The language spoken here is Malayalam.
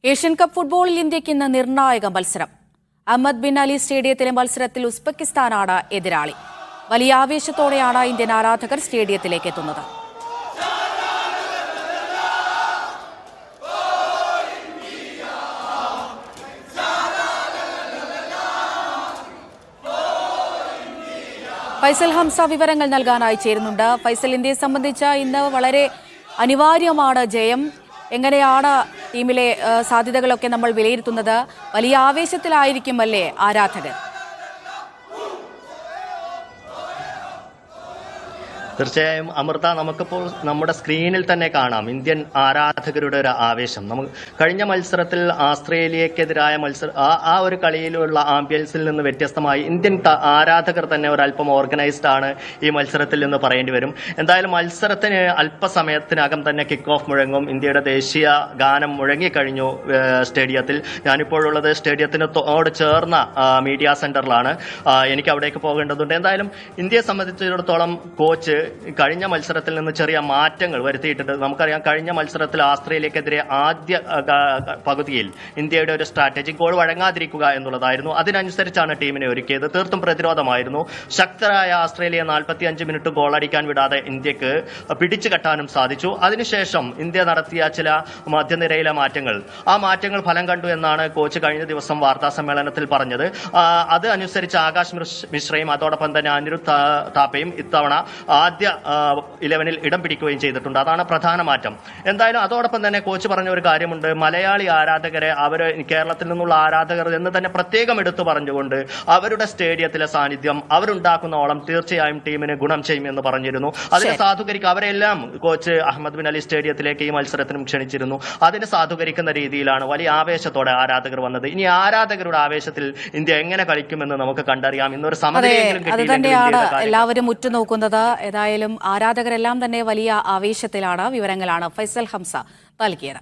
ഏഷ്യൻ കപ്പ് ഫുട്ബോളിൽ ഇന്ത്യയ്ക്ക് ഇന്ന് നിർണായക മത്സരം. അഹമ്മദ് ബിൻ അലി സ്റ്റേഡിയത്തിലെ മത്സരത്തിൽ ഉസ്ബെക്കിസ്ഥാനാണ് എതിരാളി. വലിയ ആവേശത്തോടെയാണ് ഇന്ത്യൻ ആരാധകർ സ്റ്റേഡിയത്തിലേക്ക് എത്തുന്നത്. ഫൈസൽ ഹംസ വിവരങ്ങൾ നൽകാനായി ചേരുന്നുണ്ട്. ഫൈസൽ, ഇന്ത്യയെ സംബന്ധിച്ച് ഇന്ന് വളരെ അനിവാര്യമാണ് ജയം. എങ്ങനെയാണ് ടീമിലെ സാധ്യതകളൊക്കെ നമ്മൾ വിലയിരുത്തുന്നത്? വലിയ ആവേശത്തിലായിരിക്കുമല്ലേ ആരാധകർ? തീർച്ചയായും അമൃത, നമുക്കിപ്പോൾ നമ്മുടെ സ്ക്രീനിൽ തന്നെ കാണാം ഇന്ത്യൻ ആരാധകരുടെ ഒരു ആവേശം. കഴിഞ്ഞ മത്സരത്തിൽ ആസ്ട്രേലിയക്കെതിരായ ആ ഒരു കളിയിലുള്ള ആംബിയൻസിൽ നിന്ന് വ്യത്യസ്തമായി ഇന്ത്യൻ ആരാധകർ തന്നെ ഒരല്പം ഓർഗനൈസ്ഡ് ആണ് ഈ മത്സരത്തിൽ നിന്ന് പറയേണ്ടി വരും. എന്തായാലും മത്സരത്തിന് അല്പസമയത്തിനകം തന്നെ കിക്ക് ഓഫ് മുഴങ്ങും. ഇന്ത്യയുടെ ദേശീയ ഗാനം മുഴങ്ങിക്കഴിഞ്ഞു സ്റ്റേഡിയത്തിൽ. ഞാനിപ്പോഴുള്ളത് സ്റ്റേഡിയത്തിനോട് ചേർന്ന മീഡിയ സെന്ററിലാണ്. എനിക്ക് അവിടേക്ക് പോകേണ്ടതുണ്ട്. എന്തായാലും ഇന്ത്യയെ സംബന്ധിച്ചിടത്തോളം കോച്ച് കഴിഞ്ഞ മത്സരത്തിൽ നിന്ന് ചെറിയ മാറ്റങ്ങൾ വരുത്തിയിട്ടുണ്ട്. നമുക്കറിയാം, കഴിഞ്ഞ മത്സരത്തിൽ ആസ്ട്രേലിയക്കെതിരെ ആദ്യ പകുതിയിൽ ഇന്ത്യയുടെ ഒരു സ്ട്രാറ്റജിക് ഗോൾ വഴങ്ങാതിരിക്കുക എന്നുള്ളതായിരുന്നു. അതിനനുസരിച്ചാണ് ടീമിനെ ഒരുക്കിയത്. തീർത്തും പ്രതിരോധമായിരുന്നു. ശക്തരായ ആസ്ട്രേലിയ 45 മിനിറ്റ് ഗോളടിക്കാൻ വിടാതെ ഇന്ത്യക്ക് പിടിച്ചു കെട്ടാനും സാധിച്ചു. അതിനുശേഷം ഇന്ത്യ നടത്തിയ ചില മധ്യനിരയിലെ മാറ്റങ്ങൾ, ആ മാറ്റങ്ങൾ ഫലം കണ്ടു എന്നാണ് കോച്ച് കഴിഞ്ഞ ദിവസം വാർത്താ സമ്മേളനത്തിൽ പറഞ്ഞത്. അത് അനുസരിച്ച് ആകാശ് മിശ്രയും അതോടൊപ്പം തന്നെ അനിരുദ്ധ് താപ്പയും ഇത്തവണ ആദ്യ 11-ൽ ഇടം പിടിക്കുകയും ചെയ്തിട്ടുണ്ട്. അതാണ് പ്രധാന മാറ്റം. എന്തായാലും അതോടൊപ്പം തന്നെ കോച്ച് പറഞ്ഞ ഒരു കാര്യമുണ്ട്. മലയാളി ആരാധകരെ, കേരളത്തിൽ നിന്നുള്ള ആരാധകർ എന്ന് തന്നെ പ്രത്യേകം എടുത്തു പറഞ്ഞുകൊണ്ട് അവരുടെ സ്റ്റേഡിയത്തിലെ സാന്നിധ്യം, അവരുണ്ടാക്കുന്ന ഓളം തീർച്ചയായും ടീമിന് ഗുണം ചെയ്യുമെന്ന് പറഞ്ഞിരുന്നു. അതിനെ സാധൂകരിക്കുക, അവരെല്ലാം കോച്ച് അഹമ്മദ് ബിൻ അലി സ്റ്റേഡിയത്തിലേക്ക് ഈ മത്സരത്തിനും ക്ഷണിച്ചിരുന്നു. അതിന് സാധൂകരിക്കുന്ന രീതിയിലാണ് വലിയ ആവേശത്തോടെ ആരാധകർ വന്നത്. ഇനി ആരാധകരുടെ ആവേശത്തിൽ ഇന്ത്യ എങ്ങനെ കളിക്കുമെന്ന് നമുക്ക് കണ്ടറിയാം. ഇന്നൊരു സമനിലയെങ്കിലും എല്ലാവരും ഉറ്റുനോക്കുന്നത്. ഏതായാലും ആരാധകരെല്ലാം തന്നെ വലിയ ആവേശത്തിലാണ്. വിവരങ്ങളാണ് ഫൈസൽ ഹംസ നൽകിയത്.